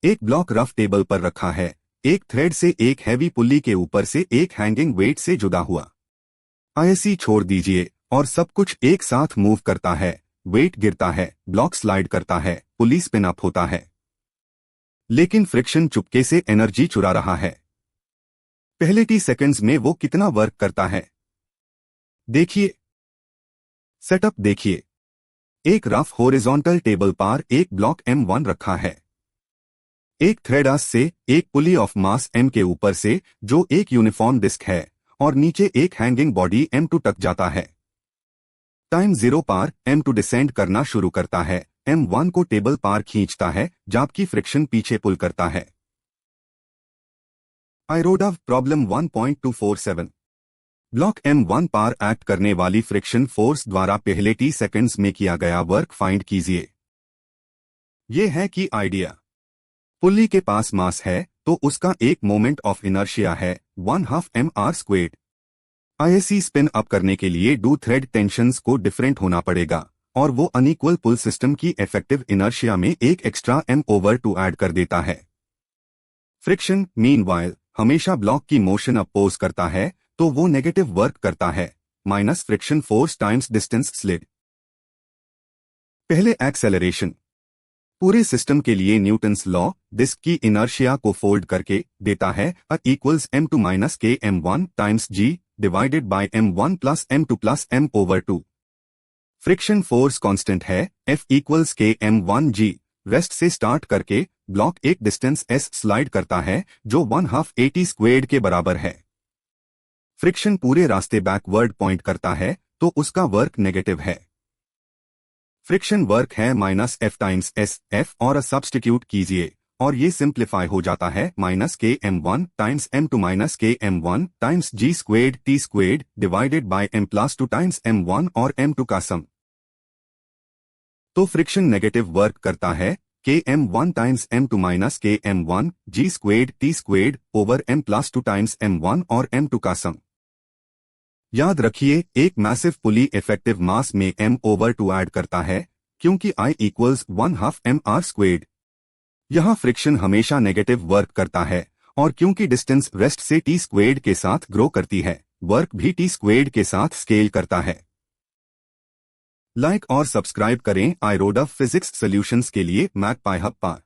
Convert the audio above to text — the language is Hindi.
एक ब्लॉक रफ टेबल पर रखा है, एक थ्रेड से एक हैवी पुल्ली के ऊपर से एक हैंगिंग वेट से जुड़ा हुआ। आईएससी छोड़ दीजिए और सब कुछ एक साथ मूव करता है। वेट गिरता है, ब्लॉक स्लाइड करता है, पुली स्पिन अप होता है। लेकिन फ्रिक्शन चुपके से एनर्जी चुरा रहा है। पहले टी सेकंड्स में वो कितना वर्क करता है देखिए। सेटअप देखिए। एक रफ हॉरिजॉन्टल टेबल पर एक ब्लॉक M1 रखा है। एक थ्रेड आस से एक पुली ऑफ मास M के ऊपर से जो एक यूनिफॉर्म डिस्क है और नीचे एक हैंगिंग बॉडी M2 तक जाता है। टाइम 0 पर M2 डिसेंड करना शुरू करता है, M1 को टेबल पार खींचता है जबकि फ्रिक्शन पीछे पुल करता है। आइरोडव प्रॉब्लम 1.247। ब्लॉक M1 पर एक्ट करने वाली फ्रिक्शन फोर्स द्वारा पहले टी सेकंड्स में किया गया वर्क फाइंड कीजिए। यह है कि आइडिया। पुल्ली के पास मास है तो उसका एक मोमेंट ऑफ इनर्शिया है 1/2 mr²। आईएससी स्पिन अप करने के लिए डू थ्रेड टेंशंस को डिफरेंट होना पड़ेगा और वो अनइक्वल पुल सिस्टम की इफेक्टिव इनर्शिया में एक एक्स्ट्रा m/2 ऐड कर देता है। फ्रिक्शन मीनवाइल हमेशा ब्लॉक की मोशन अपोज करता है तो वो नेगेटिव वर्क करता है, minus friction force times distance slid. पहले एक्सेलरेशन। पूरे सिस्टम के लिए न्यूटन्स लॉ डिस्क की इनर्शिया को फोल्ड करके देता है = m2 - k m1 times g divided by m1 + m2 + m/2। Friction force constant है F = k m1 g। Rest से स्टार्ट करके ब्लॉक एक डिस्टेंस s स्लाइड करता है जो 1/2 at² के बराबर है। फ्रिक्शन पूरे रास्ते बैकवर्ड पॉइंट करता है तो उसका वर्क नेगेटिव है। फ्रिक्शन वर्क है -F टाइम्स S F और सब्स्टिट्यूट कीजिए और ये सिंप्लीफाई हो जाता है -k m1 times m2 - k m1 times g² t² divided by m+2 times m1 और m2 का सम। तो फ्रिक्शन नेगेटिव वर्क करता है k m1 times m2 - k m1 g² t² over m+2 times m1 और m2 का सम। याद रखिए एक मैसिव पुली इफेक्टिव मास में m/2 ऐड करता है क्योंकि I = 1/2 mr²। यहाँ फ्रिक्शन हमेशा नेगेटिव वर्क करता है और क्योंकि डिस्टेंस रेस्ट से t² के साथ ग्रो करती है, वर्क भी t² के साथ स्केल करता है। लाइक और सब्सक्राइब करें आइरोडव फिजिक्स सॉल्यूशंस के लिए मैथपाई हब पर।